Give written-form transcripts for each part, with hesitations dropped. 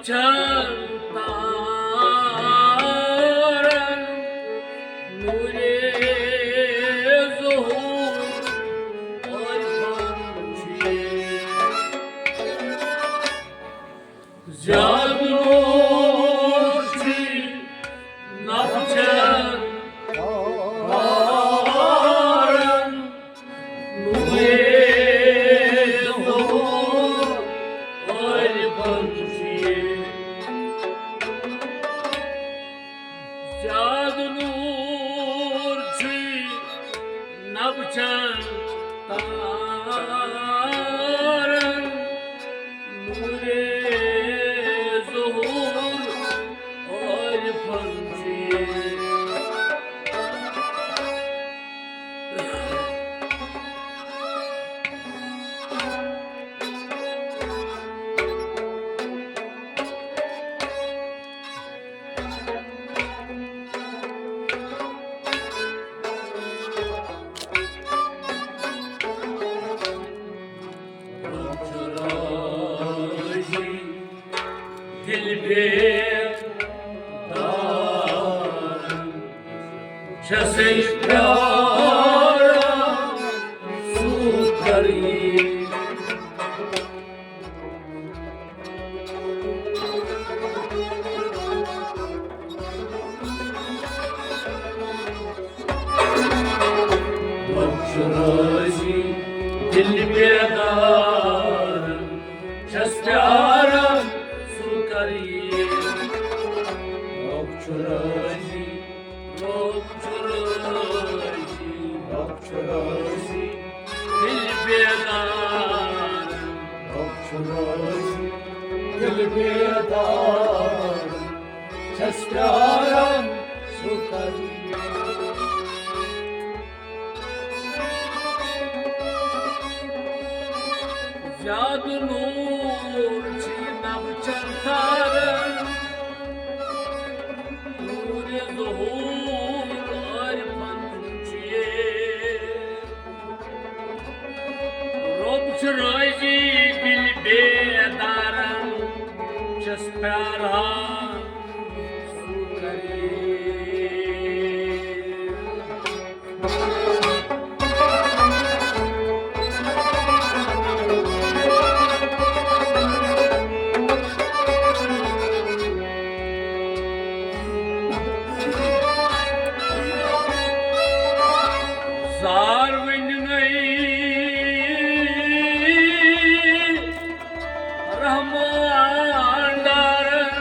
çantaran nure zuhur arpançi Zadurci napçan taran nure zuhur arpançi Zadurci napçan taran nure zuhur arpançi दिल बेदार जैसे प्यारा सुकरी बख्शराजी दिल बेदार जैसे प्यारा Rokçurazi, Rokçurazi, Rokçurazi, dil bedar, Rokçurazi, dil bedar, çestraran sukari. Ziyad-ı nur çiğnab çantarın Nure zuhur arpançiye Rob çırayzi dil bedaran Çes pyara sukari Rahmandarın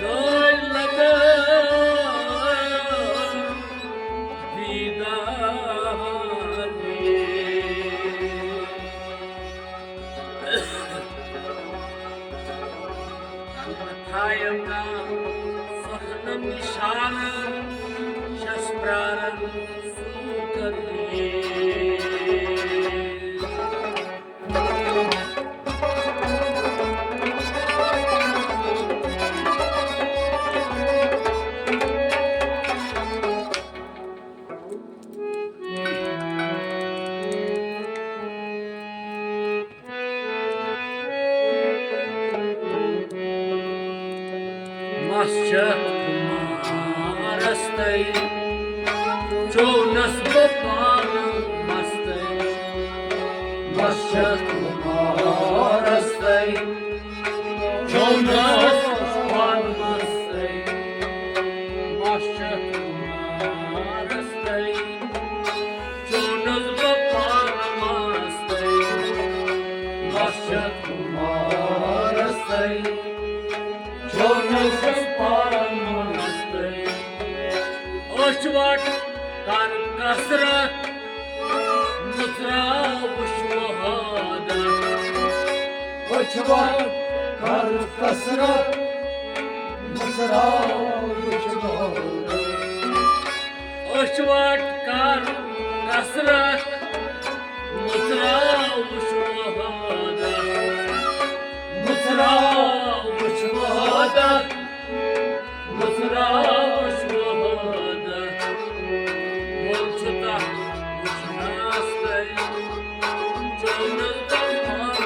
Gönlede didari Anlatayımda sahnım nişanım Şasprarım sukari Masjid kumarastai Jonas Gopal mastai Masjid kumarastai Jonas Gopal mastai Masjid kumarastai Jonas Gopal mastai Masjid kumarastai Jonas parmastai Oçvat kar kasrat Mutra vuşvahada Oçvat kar kasrat Mutra vuşvahada Oçvat kar kasrat Mutra vuşvahada Mutra vuşvahada Mutra vuşvahada Volçuta vuşnastai Jonas Gopal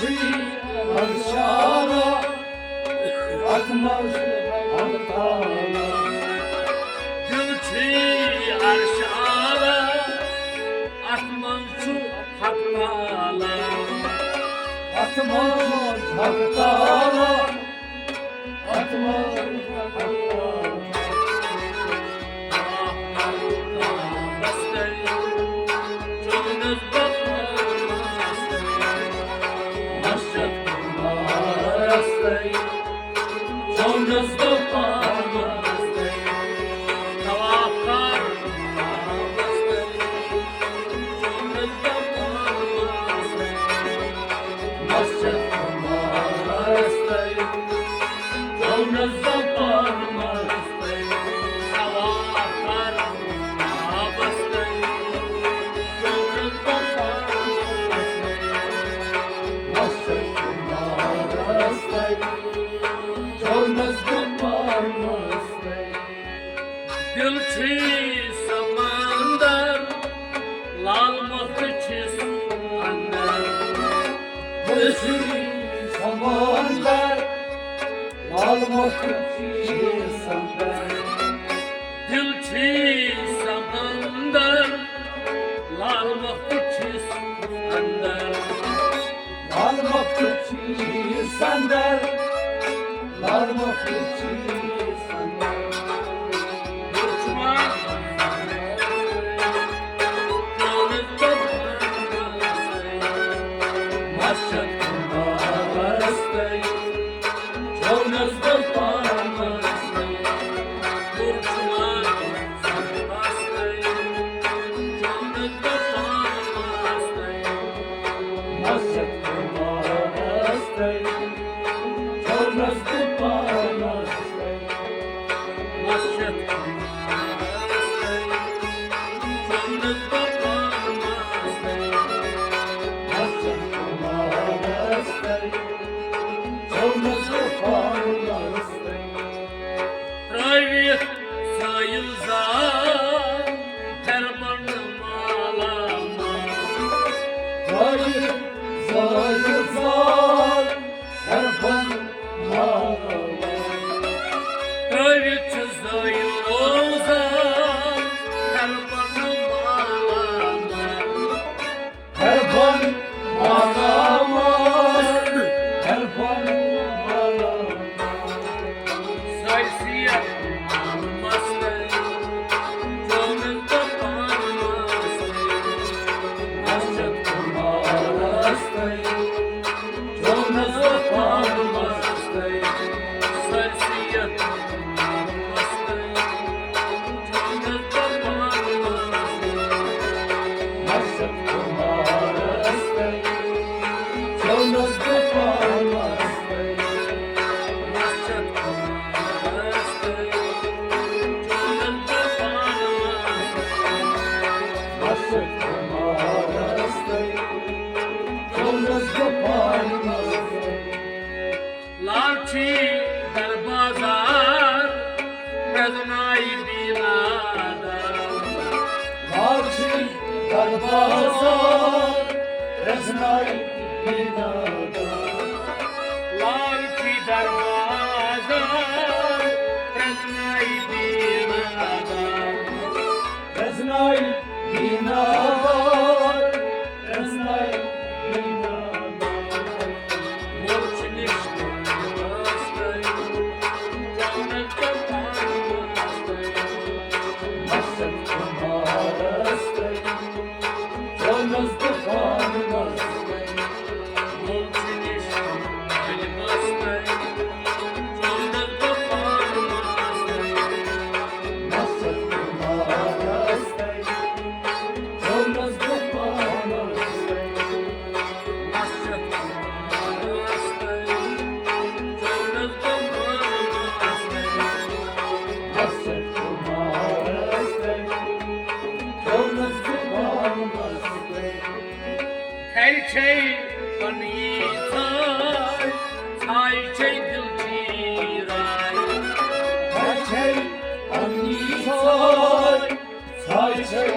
aşağı atmaz hatalar. Gülçi arşara atman şu hatalar. Atmaz hatalar, atmaz hatalar. Gülçi samandar lal mıhçız andar. Gülçi samandar lal mıhçız andar. Gülçi samandar lal mıhçız andar. Lal mıhçız andar, lal mıhçız andar. लाठी दर बाजार रजनाई बिरादा Laçi darbazar, reznay binada. लाठी दर बाजार रजनाई बिरादा Reznay binada, reznay binada. मोचनिश मस्तई जौनक मस्तई Masat kumarastay, jonas dukanastay. मोचनिश मस्तई जौनक मस्तई Masat kumarastay, jonas dukanastay. Masat kumarastay, jonas dukanastay. Her şey bani çay çay dil ciray. Her şey annisay, say şey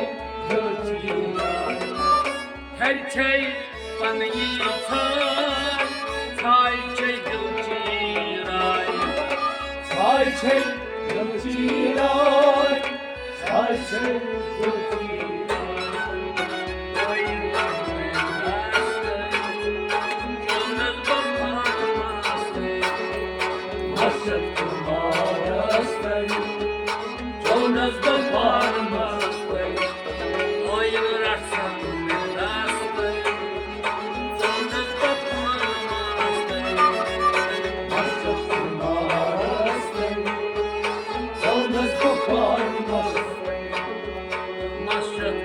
gölgeler. Her şey bani çay छै गलतीराय छाय छै Hasret kumarastai Jonas da parmastai Hasret kumarastai Jonas da parmastai Hasret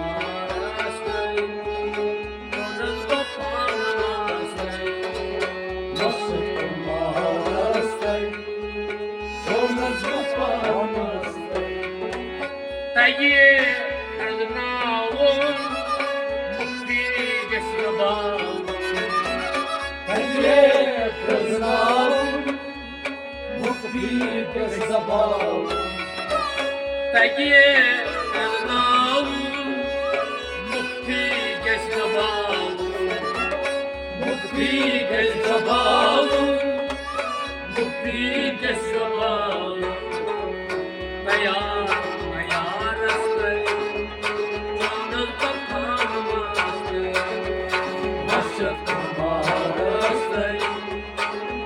kumarastai Jonas da parmastai Hasret kumarastai Jonas da parmastai Taye praznau Mukti ke zabau Mukti ke zabau Hasret kumarastai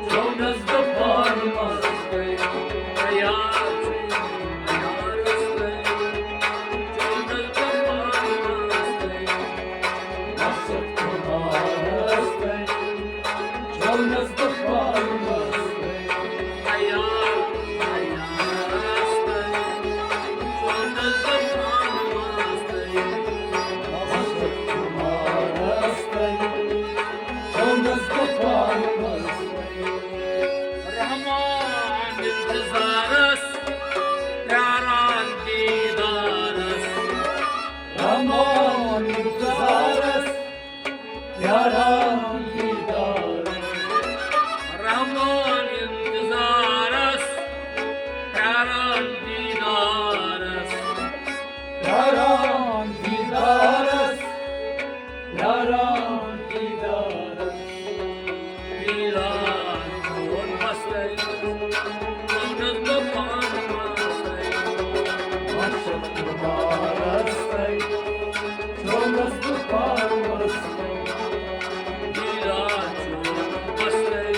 Jonas da parmastai Hasret kumarastai Jonas da parmastai Hasret kumarastai Jonas da parmastai Rahman intizaras, yaran didaras. Ramon intizaras Yaran didaras Rahman intizaras, yaran didaras. Yaran didaras Yaran didaras Viran olmasay, Jonas da parmasay. Hasret kumarastai Jonas da parmastai Viran olmasay,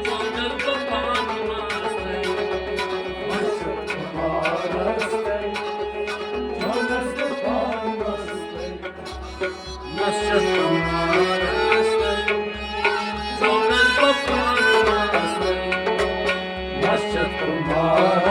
Jonas da parmasay. Hasret kumarastai Jonas da parmastai Nasıl olmasay, Jonas da parmasay. Hasret kumarastai